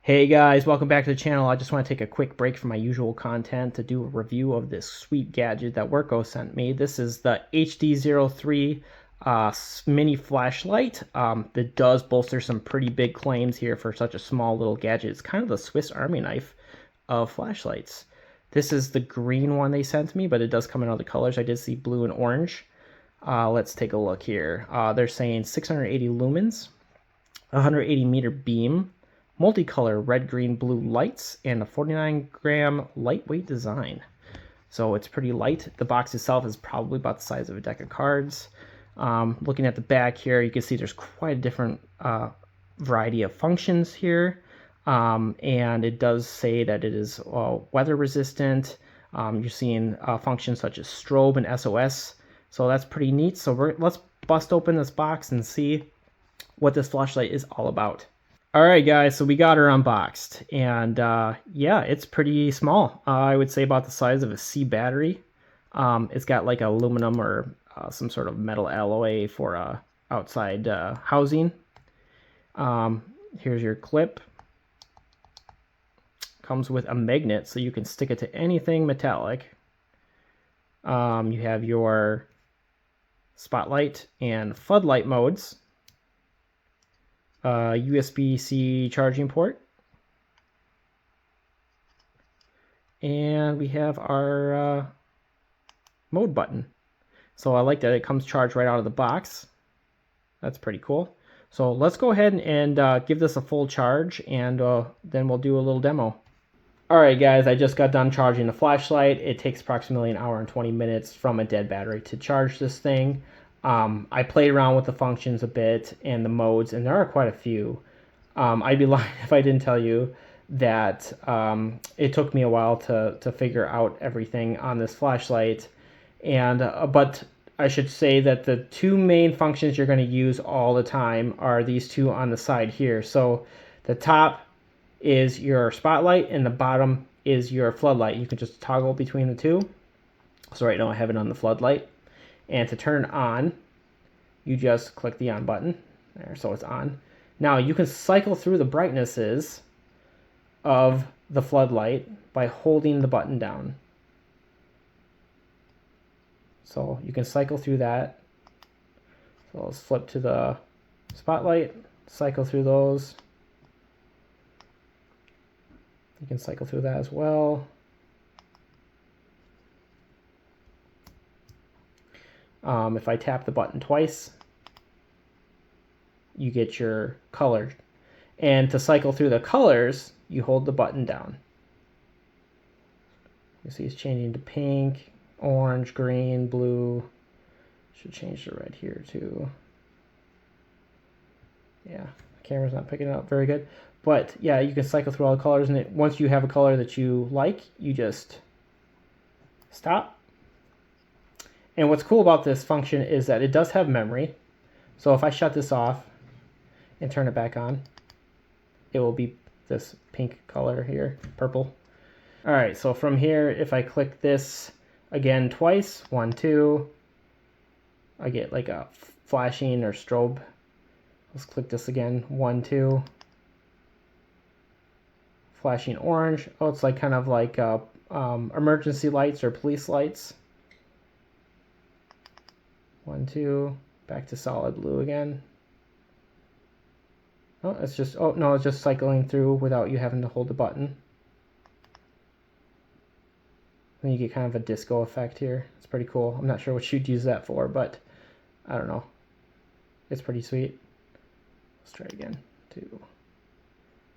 Hey guys, welcome back to the channel. I just want to take a quick break from my usual content to do a review of this sweet gadget that Wurkkos sent me. This is the HD03 mini flashlight. That does bolster some pretty big claims here for such a small little gadget. It's kind of the Swiss Army knife of flashlights. This is the green one they sent me, but it does come in other colors. I did see blue and orange. Let's take a look here. They're saying 680 lumens, 180 meter beam, multicolor red, green, blue lights, and a 49-gram lightweight design. So it's pretty light. The box itself is probably about the size of a deck of cards. Looking at the back here, you can see there's quite a different variety of functions here. And it does say that it is weather resistant. You're seeing functions such as strobe and SOS. So that's pretty neat. So let's bust open this box and see what this flashlight is all about. All right, guys, so we got her unboxed, and yeah, it's pretty small. I would say about the size of a C battery. It's got like aluminum or some sort of metal alloy for outside housing. Here's your clip. Comes with a magnet, so you can stick it to anything metallic. You have your spotlight and floodlight modes. USB-C charging port, and we have our mode button. So I like that it comes charged right out of the box. That's pretty cool. So let's go ahead and give this a full charge, and then we'll do a little demo. Alright guys, I just got done charging the flashlight. It takes approximately an hour and 20 minutes from a dead battery to charge this thing. I played around with the functions a bit and the modes, and there are quite a few. I'd be lying if I didn't tell you that it took me a while to figure out everything on this flashlight. And but I should say that the two main functions you're going to use all the time are these two on the side here. So the top is your spotlight and the bottom is your floodlight. You can just toggle between the two. So right now I have it on the floodlight. And to turn on, you just click the on button. There, so it's on. Now you can cycle through the brightnesses of the floodlight by holding the button down. So you can cycle through that. So let's flip to the spotlight, cycle through those. You can cycle through that as well. If I tap the button twice, you get your color. And to cycle through the colors, you hold the button down. You see it's changing to pink, orange, green, blue. Should change to red here too. Yeah, the camera's not picking it up very good. But yeah, you can cycle through all the colors, and once you have a color that you like, you just stop. And what's cool about this function is that it does have memory. So if I shut this off and turn it back on, it will be this pink color here, purple. All right, so from here, if I click this again twice, 1, 2, I get like a flashing or strobe. Let's click this again, 1, 2. Flashing orange. Oh, it's like kind of like emergency lights or police lights. 1, 2, back to solid blue again. Oh, it's just, oh no, it's just cycling through without you having to hold the button. Then you get kind of a disco effect here. It's pretty cool. I'm not sure what you'd use that for, but I don't know. It's pretty sweet. Let's try it again. 2.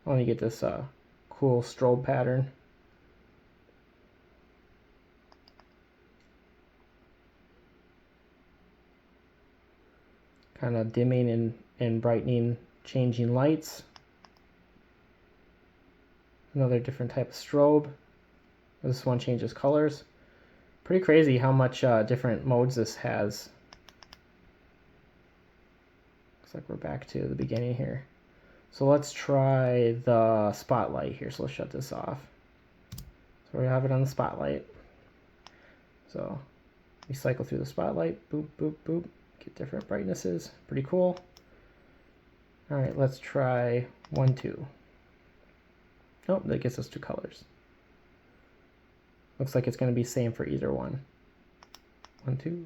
I want to get this cool strobe pattern. Kind of dimming and brightening, changing lights. Another different type of strobe. This one changes colors. Pretty crazy how much different modes this has. Looks like we're back to the beginning here. So let's try the spotlight here. So let's shut this off. So we have it on the spotlight. So we cycle through the spotlight. Boop, boop, boop. Get different brightnesses. Pretty cool. All right, let's try 1, 2. Oh, that gets us 2 colors. Looks like it's going to be same for either one. 1, 2.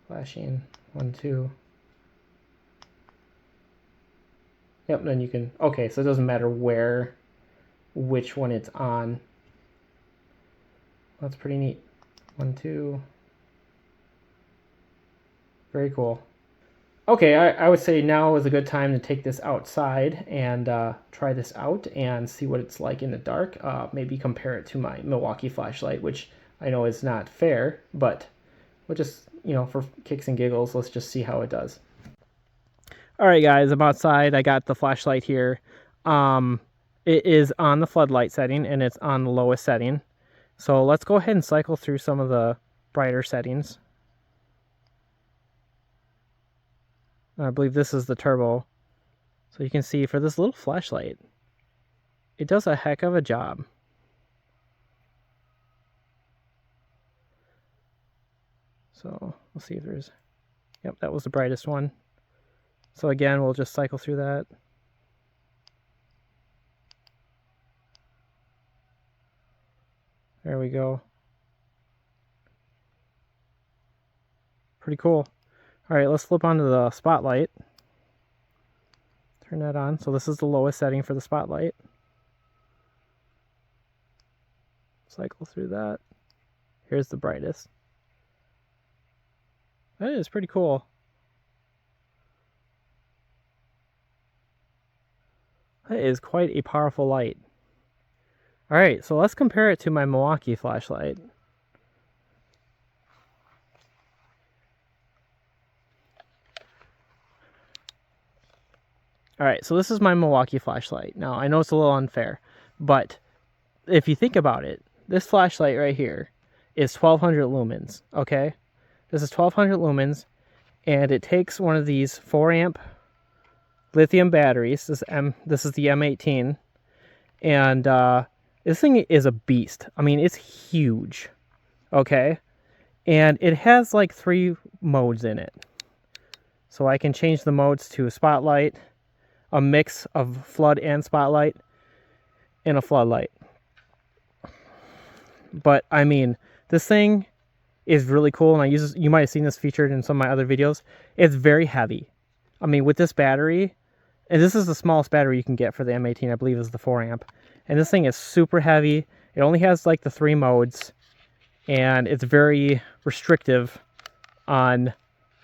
Flashing. 1, 2. Yep, then you can, okay, so it doesn't matter which one it's on. That's pretty neat. 1, 2. Very cool. Okay, I would say now is a good time to take this outside and try this out and see what it's like in the dark. Maybe compare it to my Milwaukee flashlight, which I know is not fair, but we'll just, for kicks and giggles, let's just see how it does. All right, guys, I'm outside. I got the flashlight here. It is on the floodlight setting, and it's on the lowest setting. So let's go ahead and cycle through some of the brighter settings. I believe this is the turbo. So you can see for this little flashlight, it does a heck of a job. So we'll see if there's, yep, that was the brightest one. So again, we'll just cycle through that. There we go. Pretty cool. All right, let's flip onto the spotlight. Turn that on. So this is the lowest setting for the spotlight. Cycle through that. Here's the brightest. That is pretty cool. That is quite a powerful light. All right, so let's compare it to my Milwaukee flashlight. All right, so this is my Milwaukee flashlight. Now, I know it's a little unfair, but if you think about it, this flashlight right here is 1200 lumens, okay? This is 1200 lumens, and it takes one of these 4 amp lithium batteries. This is the M18, and this thing is a beast. I mean, it's huge, okay? And it has like 3 modes in it. So I can change the modes to a spotlight, a mix of flood and spotlight, and a floodlight. But I mean, this thing is really cool, and you might have seen this featured in some of my other videos. It's very heavy. I mean, with this battery, and this is the smallest battery you can get for the M18, I believe is the 4 amp. And this thing is super heavy. It only has like the 3 modes, and it's very restrictive on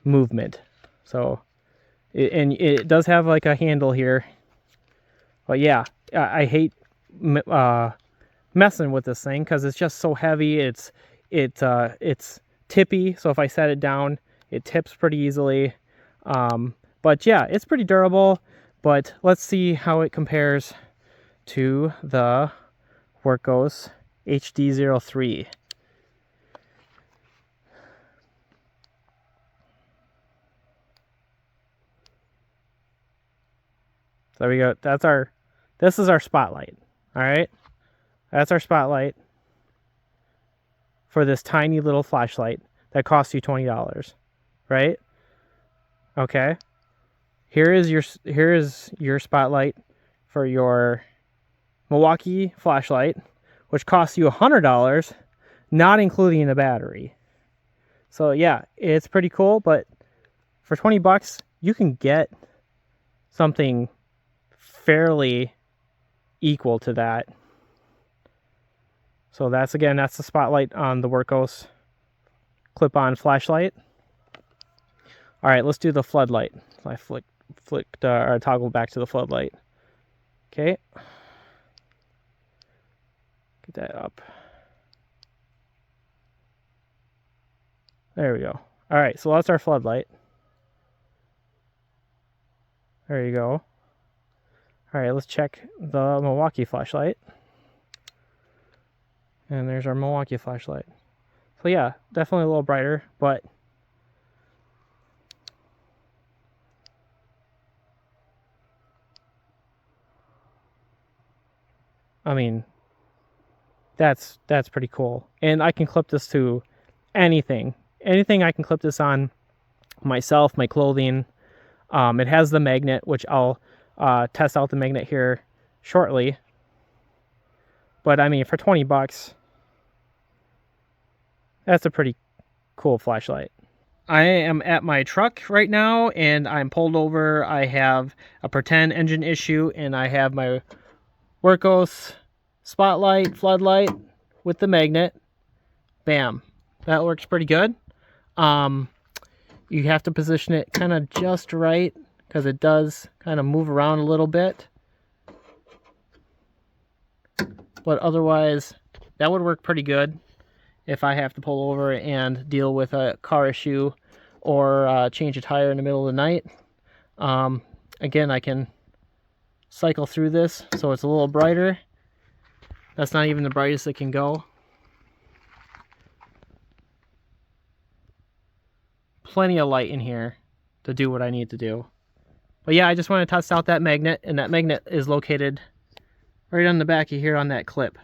movement. So, and it does have like a handle here. But yeah, I hate messing with this thing because it's just so heavy. It's tippy, so if I set it down, it tips pretty easily. But yeah, it's pretty durable. But let's see how it compares to the Wurkkos HD03. There we go. This is our spotlight. All right. That's our spotlight for this tiny little flashlight that costs you $20, right? Okay. Here is your spotlight for your Milwaukee flashlight, which costs you $100, not including the battery. So yeah, it's pretty cool, but for 20 bucks, you can get something fairly equal to that. So that's the spotlight on the Wurkkos clip-on flashlight. All right, let's do the floodlight. So I flicked or toggled back to the floodlight. Okay. Get that up. There we go. All right, so that's our floodlight. There you go. All right, let's check the Milwaukee flashlight. And there's our Milwaukee flashlight. So yeah, definitely a little brighter, but I mean, that's pretty cool. And I can clip this to anything. Anything I can clip this on. Myself, my clothing. It has the magnet, which I'll test out the magnet here shortly. But I mean, for 20 bucks, that's a pretty cool flashlight. I am at my truck right now, and I'm pulled over. I have a pretend engine issue, and I have my Wurkkos spotlight, floodlight with the magnet. Bam. That works pretty good. You have to position it kind of just right, because it does kind of move around a little bit. But otherwise, that would work pretty good if I have to pull over and deal with a car issue or change a tire in the middle of the night. Again, I can cycle through this so it's a little brighter. That's not even the brightest it can go. Plenty of light in here to do what I need to do. But yeah, I just want to test out that magnet, and that magnet is located right on the back of here on that clip.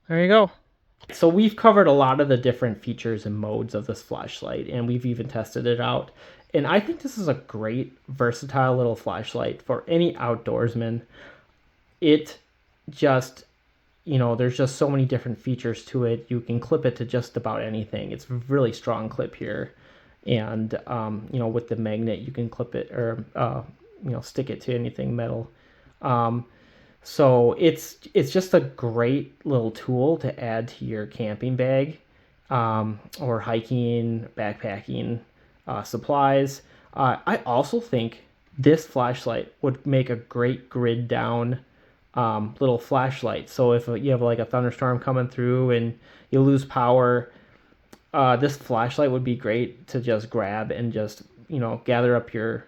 There you go. So we've covered a lot of the different features and modes of this flashlight, and we've even tested it out. And I think this is a great, versatile little flashlight for any outdoorsman. It just, you know, there's just so many different features to it. You can clip it to just about anything. It's a really strong clip here. And, you know, with the magnet, you can clip it or, you know, stick it to anything metal. So it's just a great little tool to add to your camping bag, or hiking, backpacking supplies. I also think this flashlight would make a great grid down little flashlight. So if you have like a thunderstorm coming through and you lose power, this flashlight would be great to just grab and just, you know, gather up your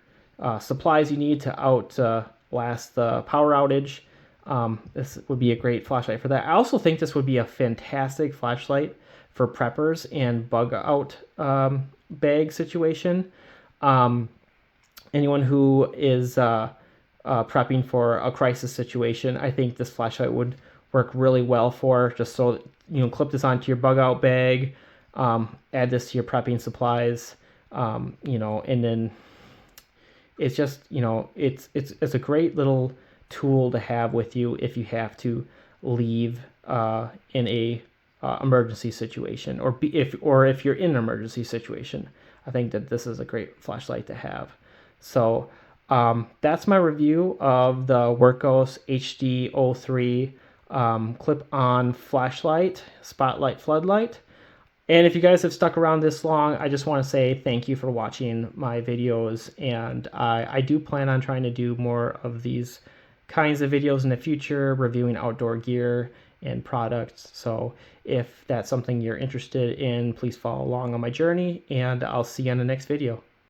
supplies you need to outlast the power outage. This would be a great flashlight for that. I also think this would be a fantastic flashlight for preppers and bug out bag situation. Anyone who is prepping for a crisis situation, I think this flashlight would work really well for. Just so, you know, clip this onto your bug out bag, add this to your prepping supplies, you know, and then it's just, you know, it's a great little tool to have with you if you have to leave in a emergency situation, or if you're in an emergency situation. I think that this is a great flashlight to have. So that's my review of the Wurkkos HD03 clip-on flashlight, spotlight, floodlight. And if you guys have stuck around this long, I just want to say thank you for watching my videos, and I do plan on trying to do more of these kinds of videos in the future, reviewing outdoor gear and products. So if that's something you're interested in, please follow along on my journey, and I'll see you on the next video.